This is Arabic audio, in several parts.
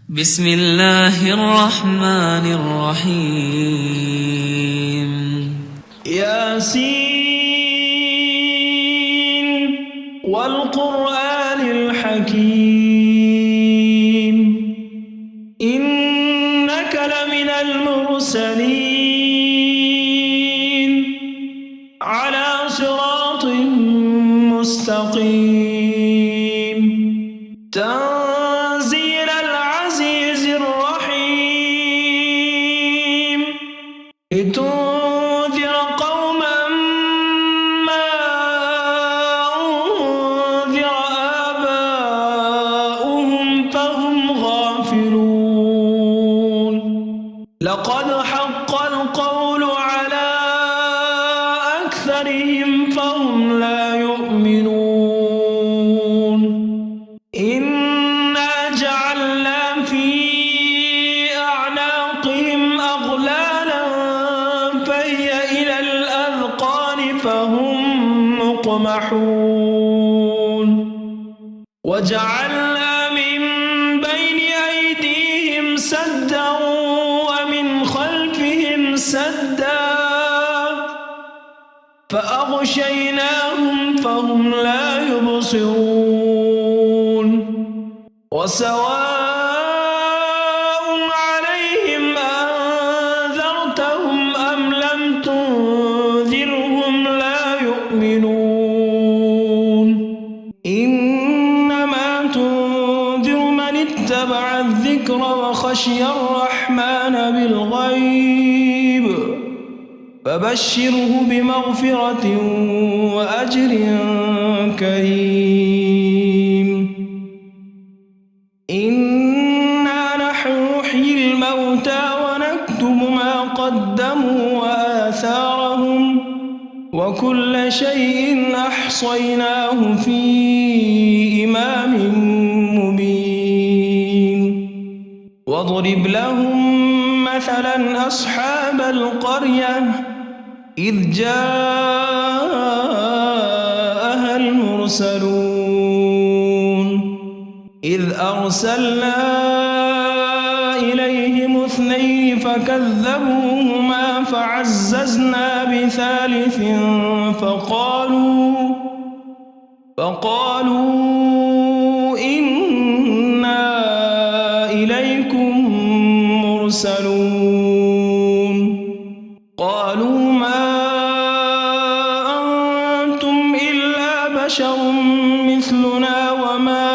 بسم الله الرحمن الرحيم ياسين والقرآن الحكيم إنك لمن المرسلين على صراط مستقيم تنزيل العزيز الرحيم لتنذر قوما ما أنذر آباؤهم فهم غافلون لقد حق القول على أكثرهم فهم لا يؤمنون إنا جعلنا في أعناقهم أغلالا فهي إلى الأذقان فهم مقمحون وجعلنا من بين أيديهم سدا ومن خلفهم سدا فأغشيناهم فهم لا يبصرون وسواء عليهم أنذرتهم أم لم تنذرهم لا يؤمنون إنما تنذر من اتبع الذكر وخشي الرحمن بالغيب فبشره بمغفرة وأجر كريم إنا نحن نحيي الموتى ونكتب ما قدموا وآثارهم وكل شيء أحصيناه في إمام مبين واضرب لهم مثلا أصحاب القرية إذ جاءها المرسلون إذ أرسلنا إليهم اثنين فكذبوهما فعززنا بثالث فقالوا إنا إليكم مرسلون قالوا ما أنتم إلا بشر مثلنا وما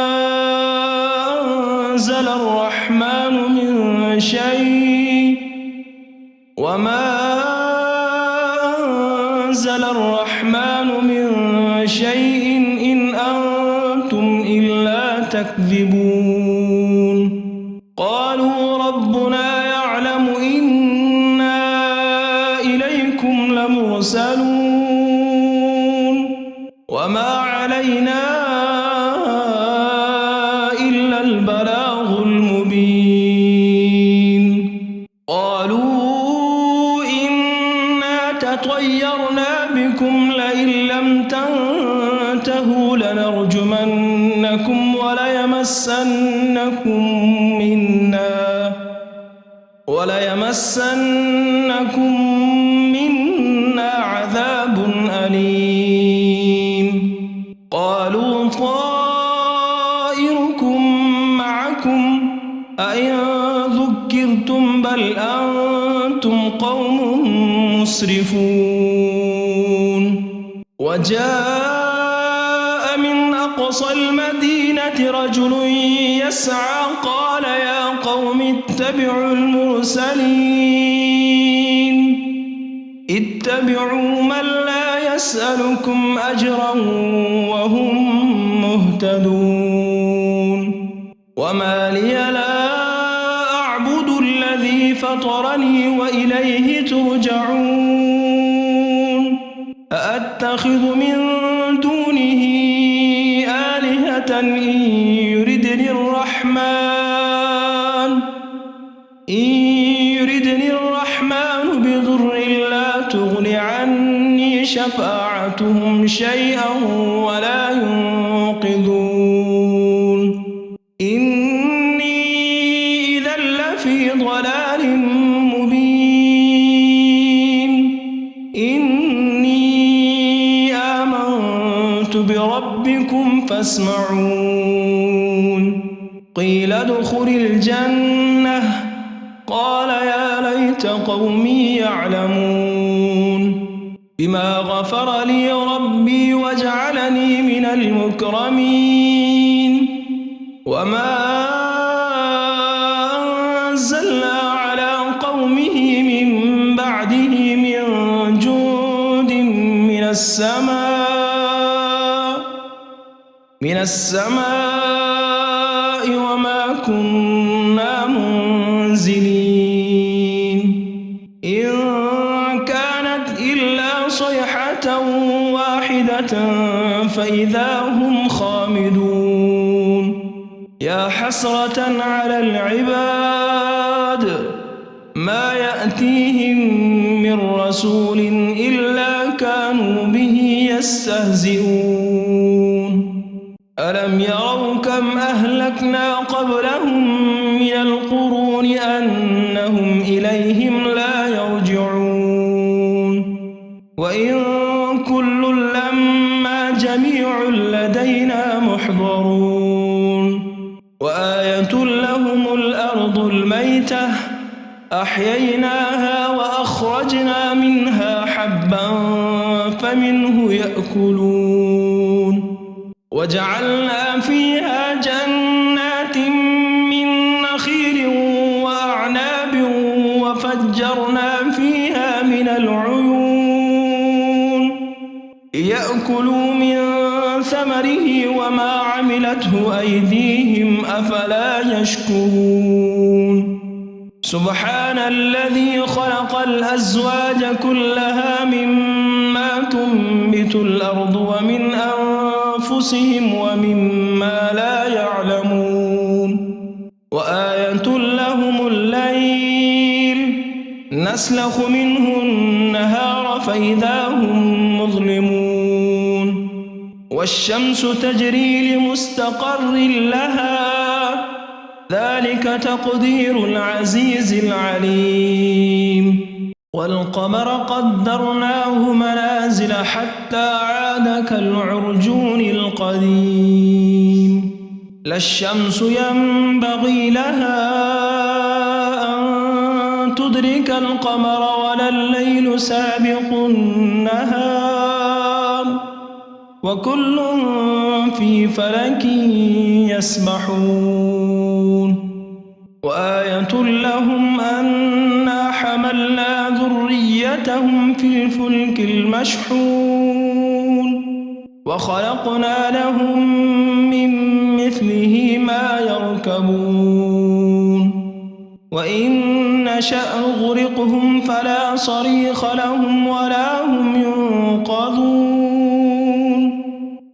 أنزل الرحمن من شيء إن أنتم إلا تكذبون قالوا ربنا يعلم إنا إليكم لمرسلون وما علينا إلا البلاغ المبين قالوا إنا تطيرنا بكم لئن لم تنتهوا لنرجمنكم وليمسنكم منا عذاب أليم قالوا طائركم معكم أئن ذكرتم بل أنتم قوم مسرفون وجاء من أقصى المدينة رجل يسعى قال يا قوم اتبعوا المرسلين اتبعوا من لا يسألكم أجرا وهم مهتدون وما لي لا أعبد الذي فطرني وإليه ترجعون أأتخذ من دونه آلهة إن يردني الرحمن بضر لا تغن عني شفاعتهم شيئا ولا ينقذون إني لفي ضلال مبين إني آمنت بربكم فاسمعون قيل ادخل الجنة قال يا ليت قومي يعلمون بما غفر لي ربي وجعلني من المكرمين وما أنزلنا على قومه من بعده من جند من السماء وما كنا منزلين إن كانت إلا صيحة واحدة فإذا هم خامدون يا حسرة على العباد ما يأتيهم من رسول إلا كانوا به يستهزئون ألم يروا كم أهلكنا قبلهم من القرون أنهم إليهم لا يرجعون وإن كل لما جميع لدينا محضرون وآية لهم الأرض الميتة أحييناها وأخرجنا منها حبا فمنه يأكلون وجعلنا فيها جنات من نخيل وأعناب وفجرنا فيها من العيون ليأكلوا من ثمره وما عملته أيديهم أفلا يشكرون سبحان الذي خلق الأزواج كلها مما تنبت الأرض ومن أنفسهم ومما لا يعلمون وآية لهم الليل نسلخ منه النهار فإذا هم مظلمون والشمس تجري لمستقر لها ذلك تقدير العزيز العليم والقمر قدرناه منازل حتى عاد كالعرجون القديم لا الشمس ينبغي لها أن تدرك القمر ولا الليل سابق النهار وكل في فلك يسبحون وآية لهم أنا حملنا ذريتهم في الفلك المشحون وخلقنا لهم من مثله ما يركبون وإن نشأ نغرقهم فلا صريخ لهم ولا هم ينقذون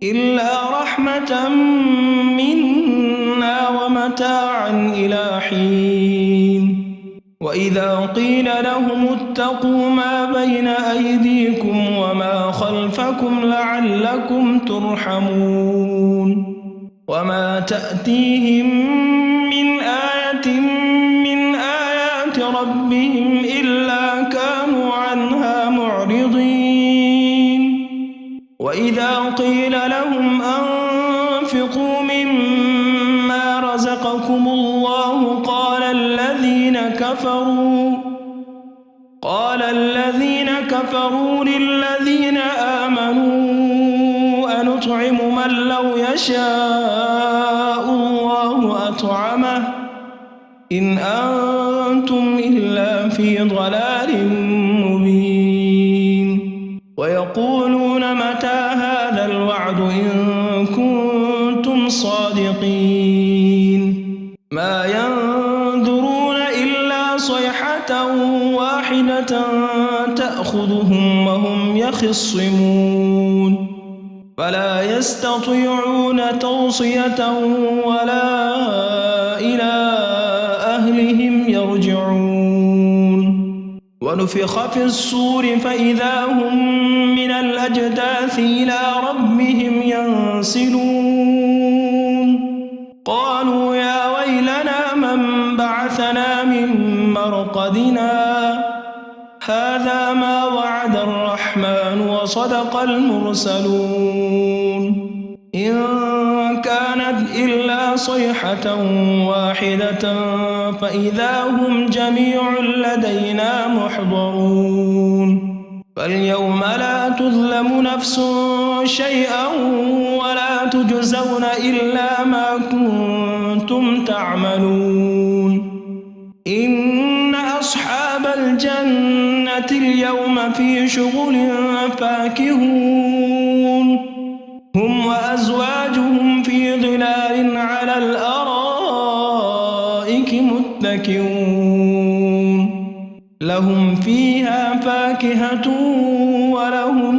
إلا رحمة منا ومتاعا إلى حين وإذا قيل لهم اتقوا ما بين أيديكم وما خلفكم لعلكم ترحمون وما تأتيهم من آية من آيات ربهم إلا كانوا عنها معرضين وإذا قيل لهم أنفقوا مما رزقكم الله قال الذين كفروا للذين آمنوا أنطعم من لو يشاء الله أطعمه إن أنتم إلا في ضلال مبين ويقولون متى هذا الوعد إن كنتم صادقين ما ينظرون إلا صيحة واحدة تأخذهم وهم يخصمون فلا يستطيعون توصية ولا إلى أهلهم يرجعون ونفخ في الصور فإذا هم من الأجداث إلى ربهم ينسلون قالوا يا ويلنا من بعث بعثنا من مرقدنا هذا ما وعد الرحمن وصدق المرسلون إن كانت إلا صيحة واحدة فإذا هم جميع لدينا محضرون فاليوم لا تظلم نفس شيئا ولا تجزون إلا ما كنتم تعملون إن أصحاب الجنة اليوم في شغل فاكهون هم وأزواجهم في ظلال على الأرائك متكئون لهم فيها فاكهة ولهم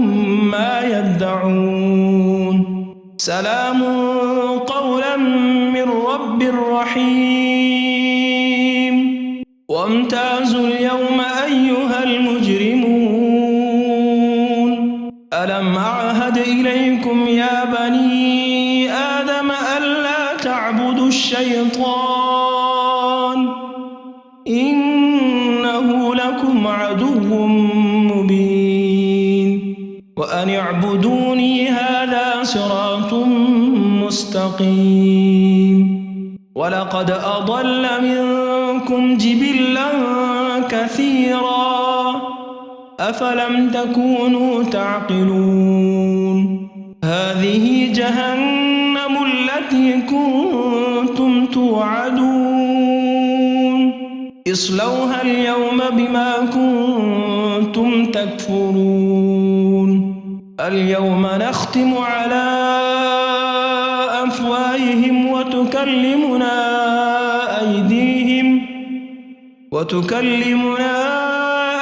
ما يدعون سلام قولا من رب رحيم وامتازوا اليوم أيها المجرمون ألم أعهد إليكم يا بني آدم ألا تعبدوا الشيطان إنه لكم عدو مبين وأن اعبدوني هذا صراط مستقيم ولقد أضل منكم جبلا كثيرا أفلم تكونوا تعقلون هذه جهنم التي كنتم توعدون اصلوها اليوم بما كنتم تكفرون اليوم نختم على أفواههم وتكلمنا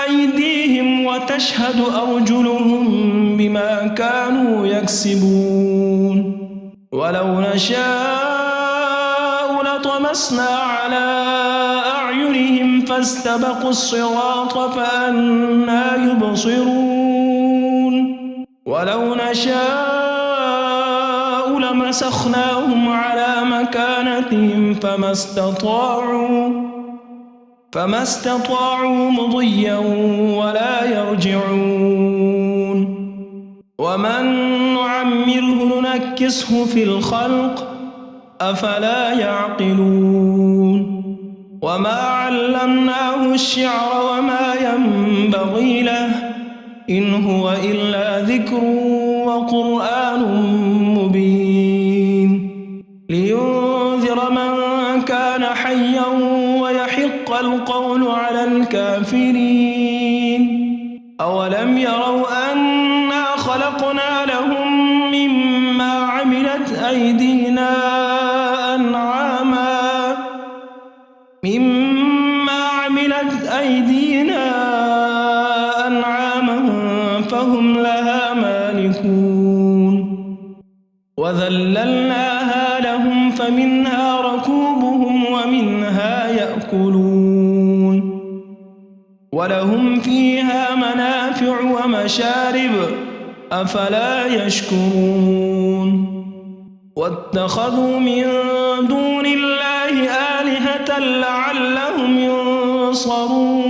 أيديهم وتشهد أرجلهم بما كانوا يكسبون ولو نشاء لطمسنا على أعينهم فاستبقوا الصراط فأنى يبصرون ولو نشاء لمسخناهم على مكانتهم فما استطاعوا مضيا ولا يرجعون ومن نعمره ننكسه في الخلق أفلا يعقلون وما علمناه الشعر وما ينبغي له إن هو إلا ذكر وقرآن مبين لينذر من كان حيا ويحق القول على الكافرين أولم يروا أنا خلقنا لهم مما عملت أيدينا أنعاما فهم لها مالكون وذللناها لهم فمنها ركوبهم ومنها يأكلون ولهم فيها منافع ومشارب أفلا يشكرون واتخذوا من دون الله آلهة لعلهم ينصرون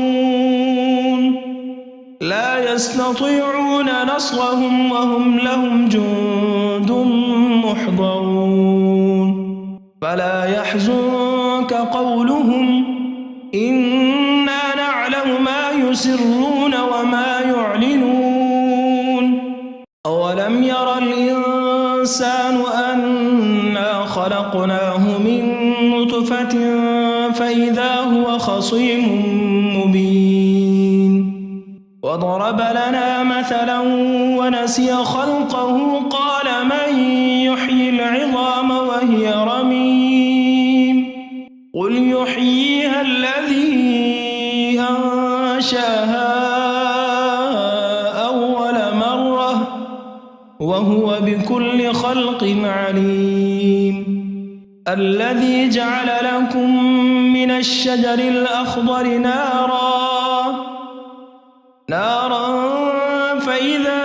لا يستطيعون نصرهم وهم لهم جند محضرون فلا يحزنك قولهم إنا نعلم ما يسرون وما يعلنون أولم ير الإنسان أنا خلقناه من نطفة فإذا هو خصيم مبين وضرب لنا مثلا ونسي خلقه قال من يحيي العظام وهي رميم قل يحييها الذي أنشاها أول مرة وهو بكل خلق عليم الذي جعل لكم من الشجر الأخضر نارا فإذا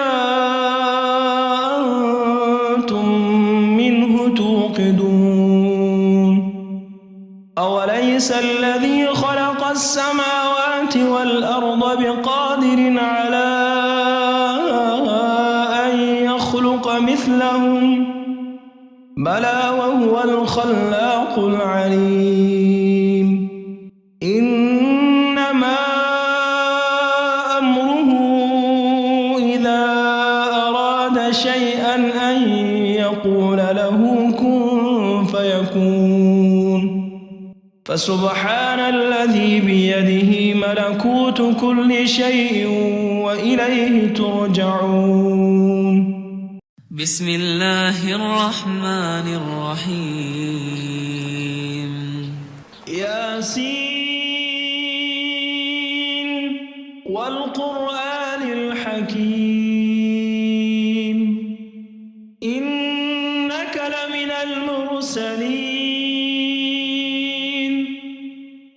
أنتم منه توقدون أوليس الذي الذي خلق السماوات والأرض بقادر على أن يخلق مثلهم بلى وهو الخلاق العليم إنما أمره إذا أراد شيئا أن يقول له كن فيكون فسبحان الذي بيده ملكوت كل شيء وإليه ترجعون بسم الله الرحمن الرحيم ياسين والقرآن الحكيم إنك لمن المرسلين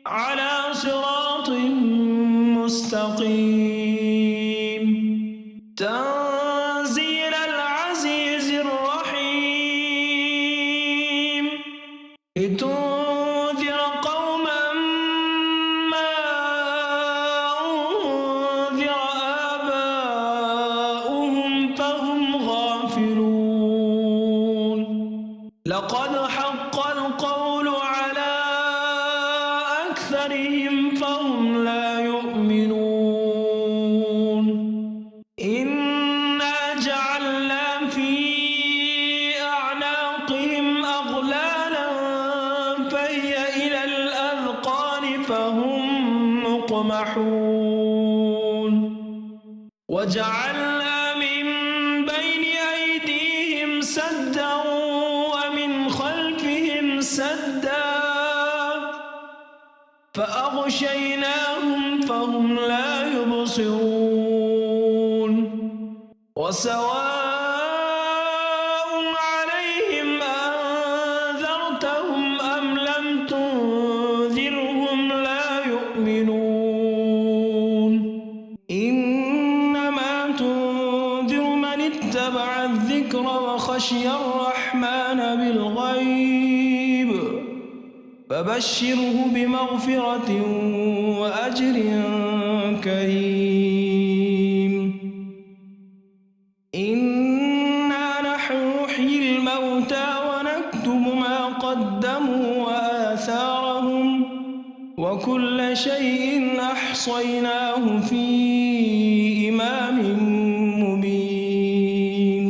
على صراط مستقيم تنزيل العزيز الرحيم لتنذر قوما ما أنذر آباؤهم فهم غافلون لقد حق القول على أكثرهم فهم لا يؤمنون إنا جعلنا في أعناقهم أغلالا فهي إلى الأذقان فهم مقمحون وجعلنا من بين أيديهم سدا ومن خلفهم سدا فأغشيناهم فهم لا يبصرون وسواء عليهم أنذرتهم أم لم تنذرهم لا يؤمنون إنما تنذر من اتبع الذكر وخشي الرحمن بالغيب فبشره بمغفرة وأجر كريم إنا نحن نحيي الموتى ونكتب ما قدموا وآثارهم وكل شيء أحصيناه في إمام مبين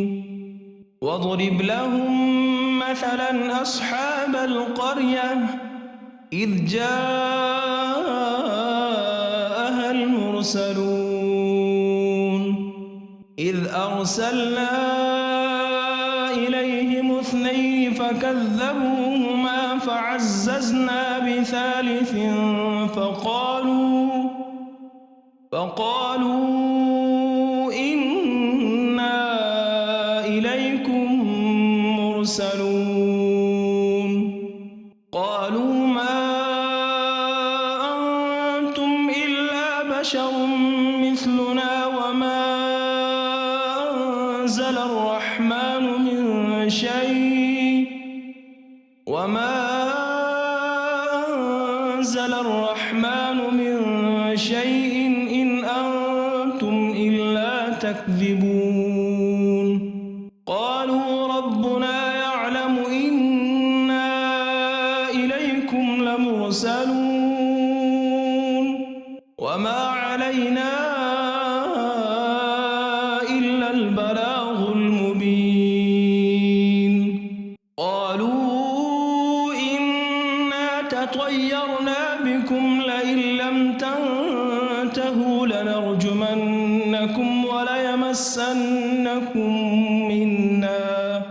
واضرب لهم مثلا أصحاب القرية إذ جاءها المرسلون إذ أرسلنا إليهم اثنين فكذبوهما فعززنا بثالث فقالوا إنا إليكم مرسلون قالوا ما أنتم إلا بشر مثلنا وما أنزل الرحمن من شيء إن أنتم إلا تكذبون قالوا ربنا يعلم إنا إليكم لمرسلون وما علينا إلا البلاغ المبين قالوا إنا تطيرنا بكم لئن لم تنتهوا لنرجمنكم وليمسنكم منا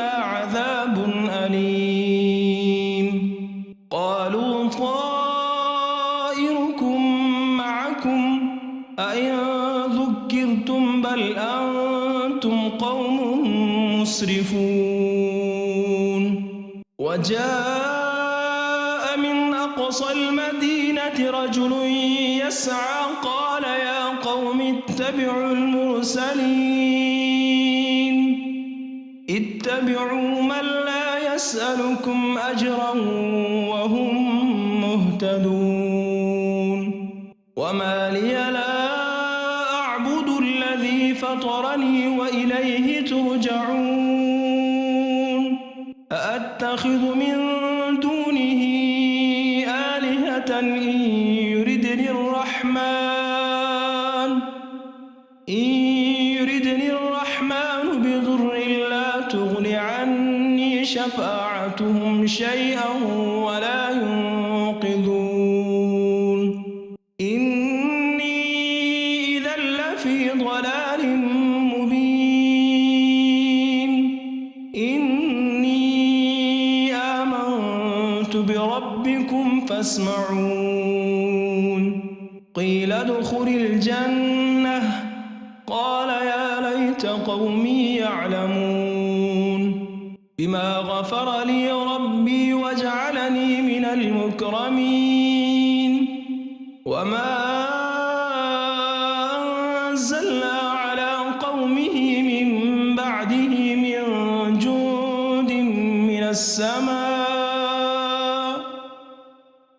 عذاب أليم قالوا طائركم معكم أئن ذكرتم بل أنتم قوم مسرفون وجاء من أقصى المدينة رجل يسعى قال يا قوم اتبعوا المرسلين اتبعوا من لا يسألكم أجرا وهم مهتدون وما لي لا أعبد الذي فطرني وإليه ترجعون أأتخذ من دونه آلهة إن يردني الرحمن بضر لا تغن عني شفاعتهم شيئا ولا ينقذون إني إذا لفي ضلال مبين إني آمنت بربكم فاسمعون قيل ادخل الجنة قال يا ليت قومي يعلمون بما غفر لي ربي وجعلني من المكرمين وما أنزلنا على قومه من بعده من جند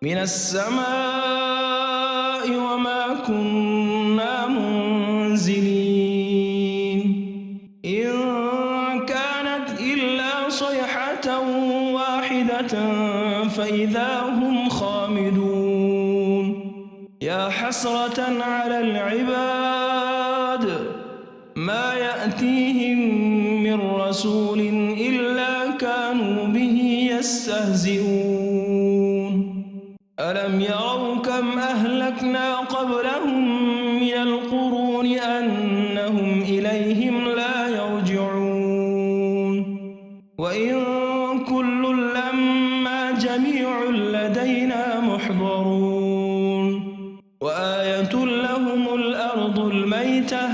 من السماء وما كنا منزلين إن كانت إلا صيحة واحدة فإذا هم خامدون يا حسرة على العباد ما يأتيهم من رسول إلا كانوا به يستهزئون ألم يروا كم أهلكنا قبلهم من القرون أنهم إليهم لا يرجعون وإن كل لما جميع لدينا محضرون وآية لهم الأرض الميتة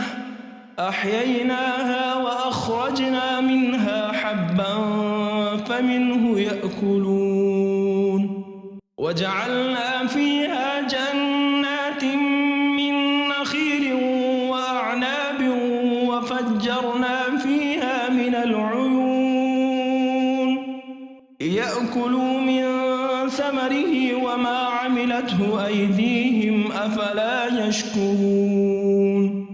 أحييناها وأخرجنا منها حبا فمنه يأكلون وجعلنا فيها جنات من نخيل وأعناب وفجرنا فيها من العيون ليأكلوا من ثمره وما عملته أيديهم أفلا يشكرون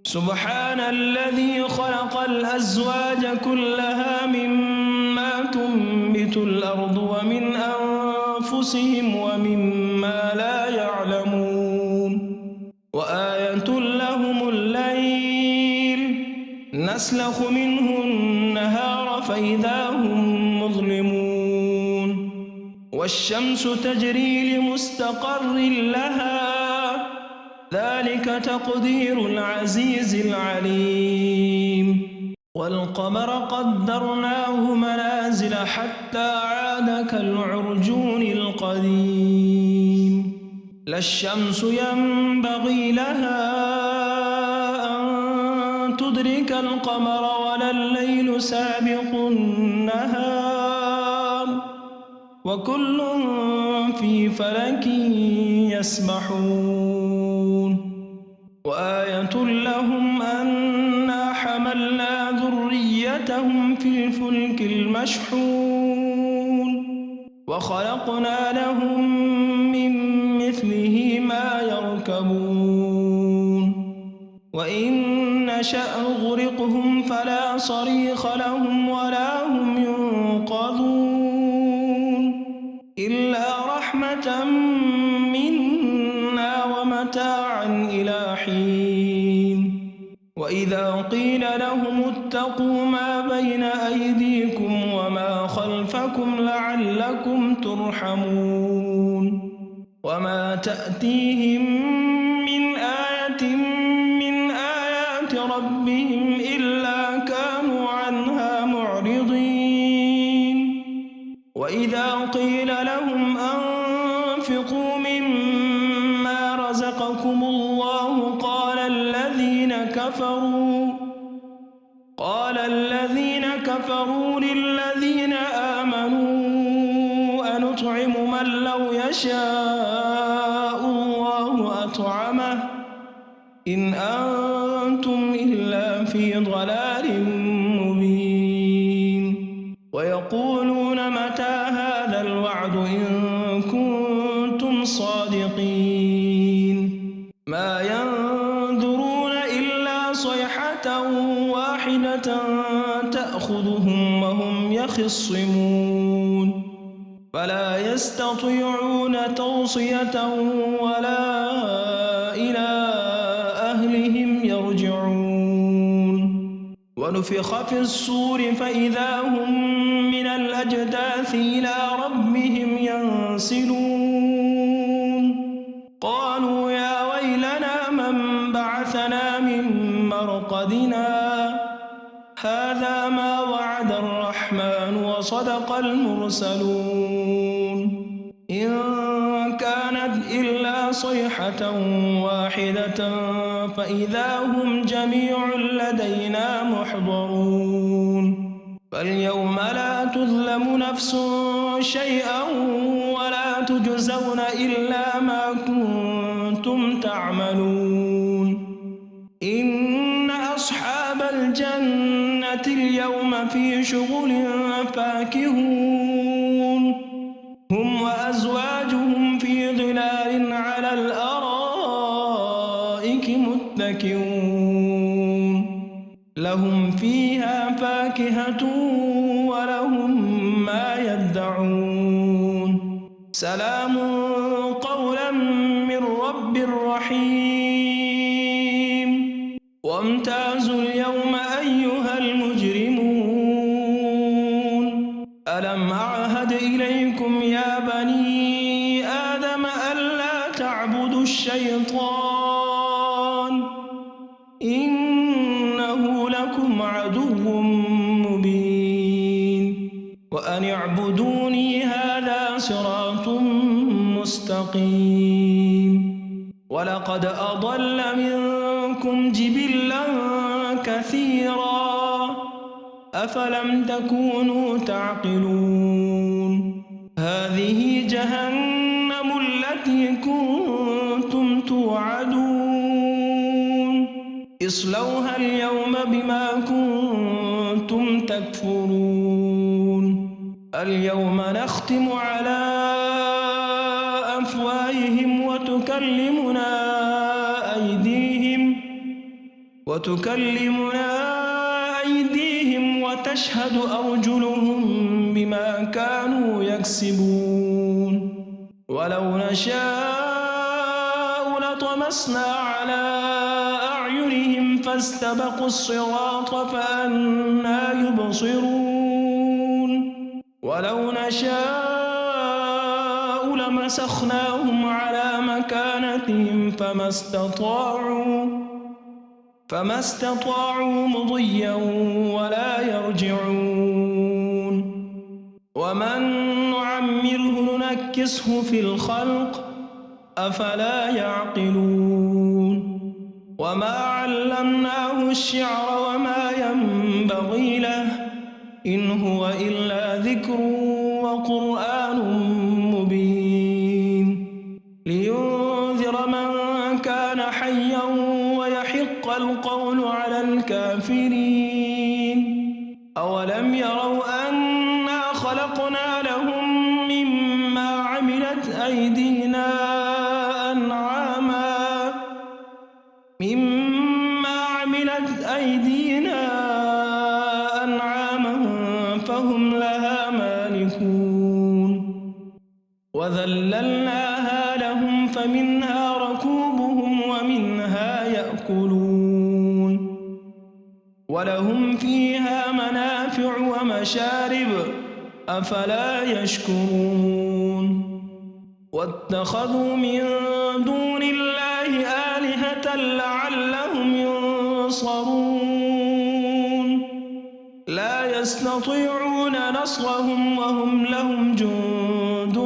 سبحان الذي خلق الأزواج كلها مما تنبت الأرض ومن أنفسهم ومما لا يعلمون وآية لهم الليل نسلخ منه النهار فإذا هم مظلمون والشمس تجري لمستقر لها ذلك تقدير العزيز العليم والقمر قدرناه منازل حتى عاد كالعرجون القديم لا الشمس ينبغي لها أن تدرك القمر ولا الليل سابق النهار وكل في فلك يسبحون وآية لهم أنا حملنا ذريتهم في الفلك المشحون وخلقنا لهم من مثله ما يركبون وإن نشأ نغرقهم فلا صريخ لهم ولا هم ينقذون إلا رحمة منا ومتاعا إلى حين وإذا قيل لهم اتقوا ما بين أيديكم وما خلفكم لعلكم ترحمون وما تأتيهم من آية من آيات ربهم إلا كانوا عنها معرضين وإذا قيل لهم أنفقوا مما رزقكم الله قال الذين كفروا للذين آمنوا أنطعم من لو يشاء الله أطعمه إن أنتم إلا في ضلال مبين ويقولون يقولون متى هذا الوعد إن كنتم صادقين ما ينظرون إلا صيحة واحدة تأخذهم وهم يخصمون فلا يستطيعون توصية ولا إلى أهلهم يرجعون ونفخ في الصور فإذا هم من الأجداث إلى ربهم ينسلون قالوا يا ويلنا من بعثنا من مرقدنا هذا ما وعد الرحمن وصدق المرسلون إن كانت إلا صيحة واحدة فإذا هم جميع لدينا محضرون فاليوم لا تظلم نفس شيئا ولا تجزون إلا ما كنتم تعملون إن أصحاب الجنة اليوم في شغل فاكهون هم وأزواجهم في ظلال على الأرائك متكئون لهم فيها فاكهة ولهم ما يدعون سلام قولا من رب رحيم وامتازوا اليوم أيها المجرمون ألم أعهد إليكم يا بني آدم ألا تعبدوا الشيطان إنه لكم عدو مبين وأن اعبدوني هذا صراط مستقيم ولقد أضل منكم جبلا كثيرا أفلم تكونوا تعقلون هذه جهنم التي كنتم توعدون اصلوها اليوم بما كنتم تكفرون اليوم نختم على أفواههم وتكلمنا أيديهم وتشهد أرجلهم بما كانوا يكسبون ولو نشاء لطمسنا على أعينهم فاستبقوا الصراط فأنى يبصرون ولو نشاء لمسخناهم على مكانتهم فما استطاعوا مضيا ولا يرجعون ومن نعمره ننكسه في الخلق أفلا يعقلون وما علمناه الشعر وما ينبغي له إن هو إلا ذكر وقرآن مبين لينذر من كان حيا ويحق القول على الكافرين أولم يروا أنا خلقنا لهم مما عملت أيدينا أنعاما فهم لها مالكون وذللناها لهم فمنها ركوبهم ومنها يأكلون ولهم فيها منافع ومشارب أفلا يشكرون واتخذوا من دون الله آلهة لعلهم ينصرون لا يستطيعون نصرهم وهم لهم جند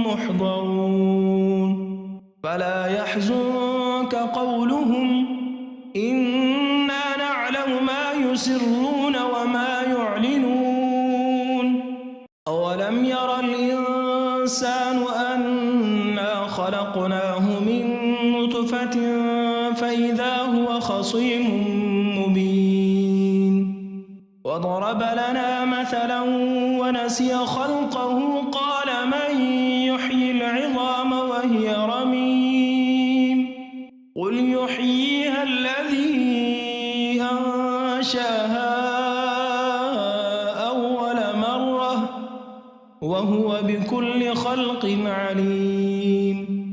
محضرون فلا يحزنك قولهم إنا نعلم ما يسرون وما يعلنون أولم ير الإنسان أنا خلقناه من نطفة فإذا هو خصيم مبين وضرب لنا مثلا ونسي خلقه قال من يحيي العظام وهي رميم قل يحييها الذي أنشاها أول مرة وهو بكل خلق عليم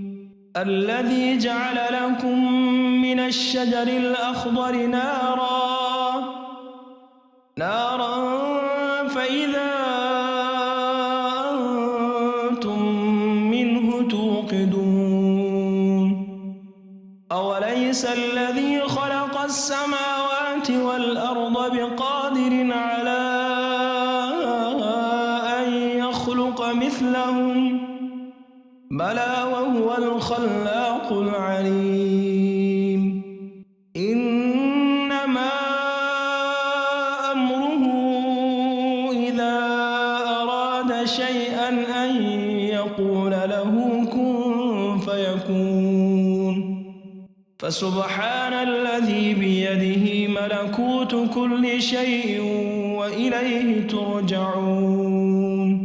الذي جعل لكم من الشجر الأخضر نارا فإذا أنتم منه توقدون أوليس الذي خلق السماوات والأرض بقادر على أن يخلق مثلهم بلى وهو الخلاق العليم إنما أمره إذا أراد شيئا أن يقول له كن فيكون فسبحان الذي بيده ملكوت كل شيء وإليه ترجعون